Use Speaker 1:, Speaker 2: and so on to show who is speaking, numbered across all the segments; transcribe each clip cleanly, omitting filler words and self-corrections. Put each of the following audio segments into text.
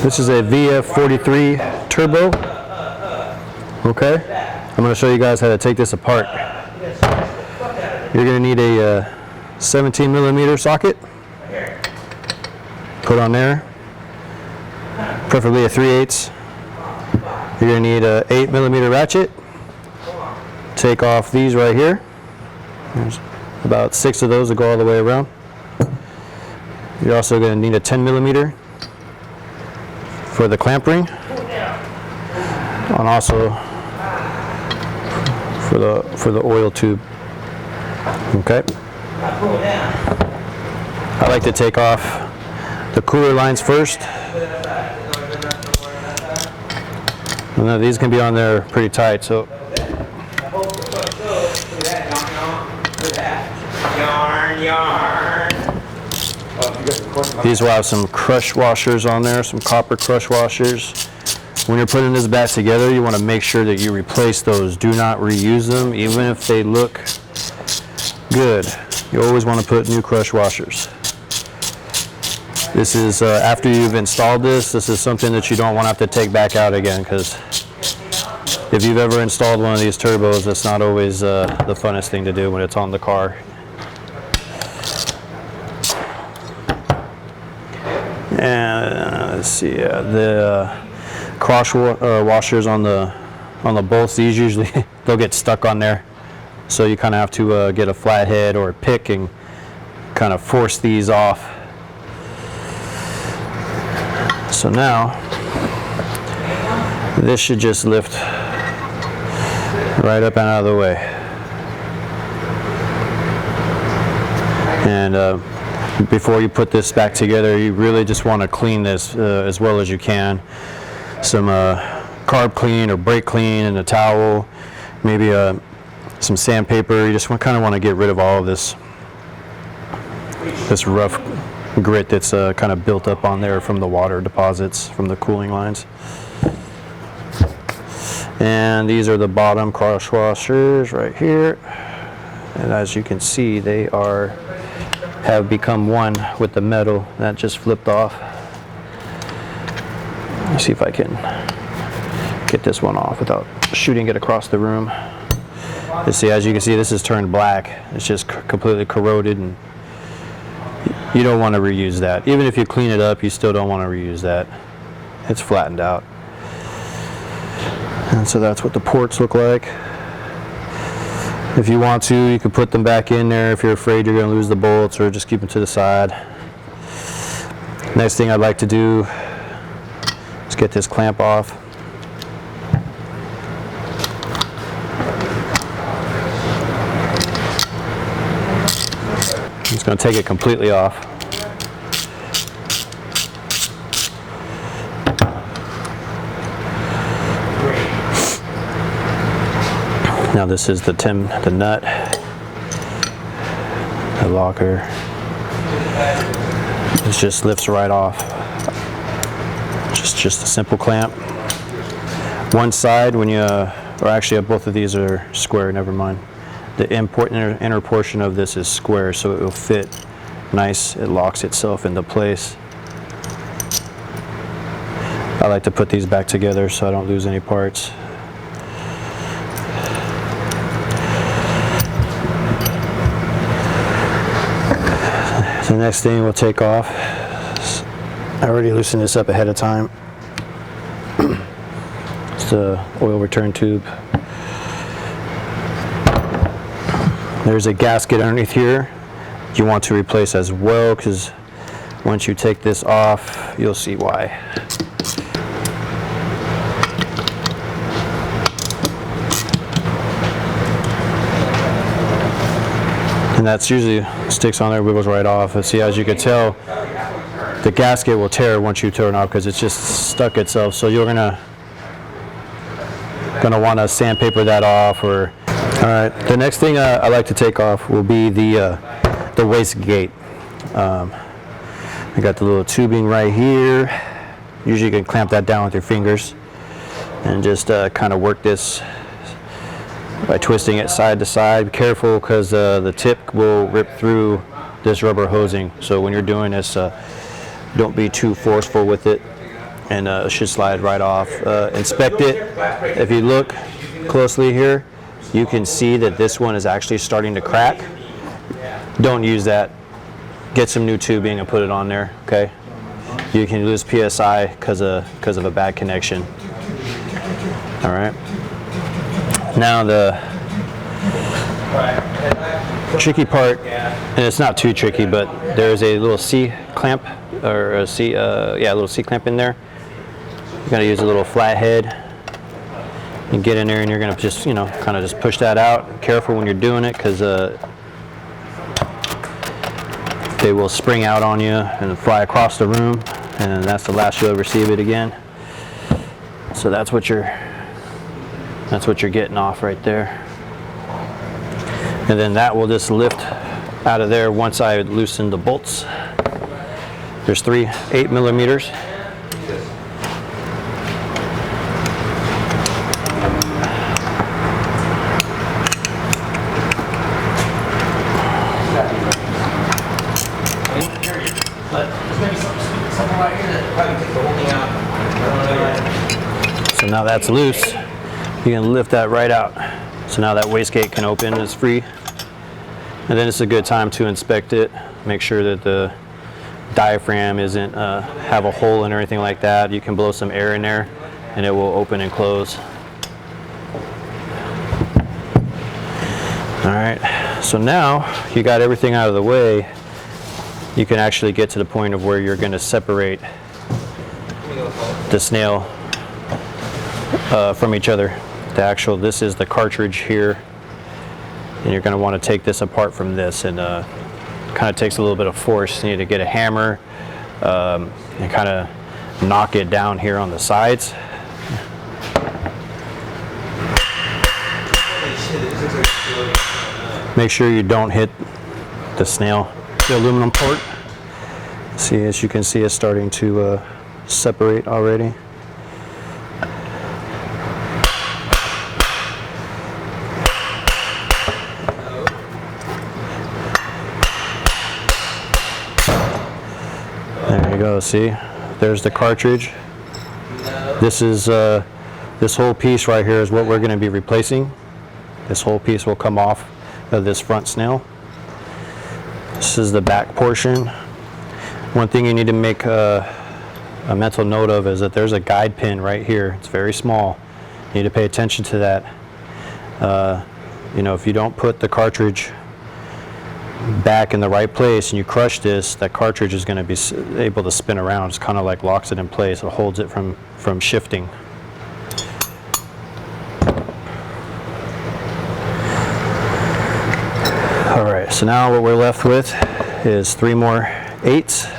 Speaker 1: This is a VF43 Turbo. Okay, I'm going to show you guys how to take this apart. You're going to need a 17 millimeter socket. Put on there, preferably a 3/8. You're going to need a 8 millimeter ratchet. Take off these right here. There's about 6 of those that go all the way around. You're also going to need a 10 millimeter for the clamp ring, and also for the oil tube. Okay. I like to take off the cooler lines first. And then these can be on there pretty tight, so these will have some crush washers on there, some copper crush washers. When you're putting this back together, you want to make sure that you replace those. Do not reuse them, even if they look good. You always want to put new crush washers. This is after you've installed this is something that you don't want to have to take back out again, because if you've ever installed one of these turbos, that's not always the funnest thing to do when it's on the car. And let's see, the cross washers on the bolts, these usually they'll get stuck on there, so you kind of have to get a flathead or a pick and kind of force these off. So now this should just lift right up and out of the way. And before you put this back together, you really just want to clean this as well as you can. Some carb clean or brake clean and a towel, maybe some sandpaper. You just kind of want to get rid of all of this rough grit that's kind of built up on there from the water deposits from the cooling lines. And these are the bottom cross washers right here. And as you can see, they have become one with the metal. That just flipped off. Let me see if I can get this one off without shooting it across the room. You see, as you can see, this is turned black. It's just completely corroded, and you don't want to reuse that. Even if you clean it up, you still don't want to reuse that. It's flattened out. And so that's what the ports look like. If you want to, you can put them back in there if you're afraid you're going to lose the bolts, or just keep them to the side. Next thing I'd like to do is get this clamp off. I'm just going to take it completely off. Now this is the nut, the locker. This just lifts right off. Just a simple clamp. One side, when you, or actually both of these are square, never mind. The inner portion of this is square, so it will fit nice. It locks itself into place. I like to put these back together so I don't lose any parts. The next thing we'll take off, I already loosened this up ahead of time. It's the oil return tube. There's a gasket underneath here you want to replace as well, because once you take this off, you'll see why. And that's usually sticks on there, wiggles right off. And see, as you can tell, the gasket will tear once you turn it off because it's just stuck itself. So you're gonna want to sandpaper that off. Or all right, the next thing I like to take off will be the wastegate. I got the little tubing right here. Usually you can clamp that down with your fingers and just kind of work this by twisting it side to side. Be careful, because the tip will rip through this rubber hosing. So when you're doing this, don't be too forceful with it. and it should slide right off. Inspect it. If you look closely here, you can see that this one is actually starting to crack. Don't use that. Get some new tubing and put it on there, okay? You can lose PSI because of a bad connection. All right. Now the tricky part, and it's not too tricky, but there's a little C clamp, or a little C clamp in there. You're gonna use a little flathead and get in there, and you're gonna just, you know, kind of just push that out. Careful when you're doing it, because they will spring out on you and fly across the room, and that's the last you'll ever see of it again. So that's what you're getting off right there. And then that will just lift out of there once I loosen the bolts. There's 3 8mm. So now that's loose. You can lift that right out. So now that wastegate can open, it's free. And then it's a good time to inspect it. Make sure that the diaphragm isn't have a hole in or anything like that. You can blow some air in there and it will open and close. All right, so now you got everything out of the way. You can actually get to the point of where you're gonna separate the snail from each other. This is the cartridge here, and you're going to want to take this apart from this, and kind of takes a little bit of force. You need to get a hammer and kind of knock it down here on the sides. Make sure you don't hit the snail, the aluminum part. See, as you can see, it's starting to separate already. There you go, see? There's the cartridge. This is, this whole piece right here is what we're going to be replacing. This whole piece will come off of this front snail. This is the back portion. One thing you need to make a mental note of is that there's a guide pin right here. It's very small. You need to pay attention to that. You know, if you don't put the cartridge back in the right place and you crush this, that cartridge is going to be able to spin around. It's kind of like locks it in place. It holds it from shifting. All right, so now what we're left with is 3 more 8s.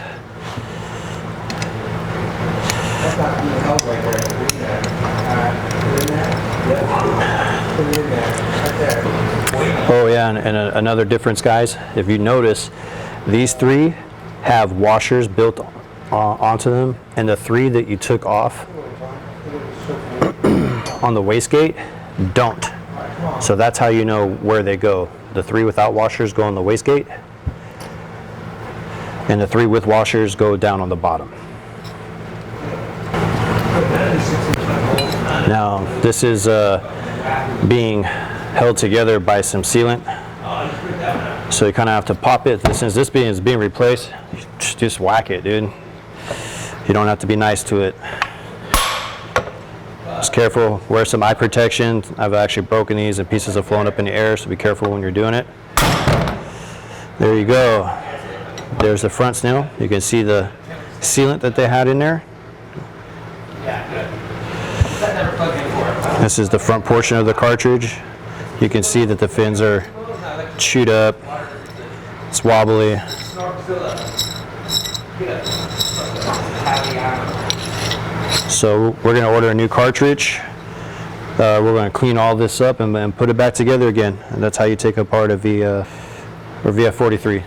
Speaker 1: Oh yeah, and another difference, guys, if you notice, these 3 have washers built onto them, and the 3 that you took off on the wastegate don't. So that's how you know where they go. The 3 without washers go on the wastegate, and the 3 with washers go down on the bottom. Now this is being held together by some sealant, so you kind of have to pop it. Since this is being replaced, just whack it, dude. You don't have to be nice to it. Just careful, wear some eye protection. I've actually broken these and pieces have flown up in the air, so be careful when you're doing it. There you go. There's the front snail. You can see the sealant that they had in there. This is the front portion of the cartridge. You can see that the fins are chewed up. It's wobbly. So we're going to order a new cartridge. We're going to clean all this up and put it back together again. And that's how you take apart a VF43.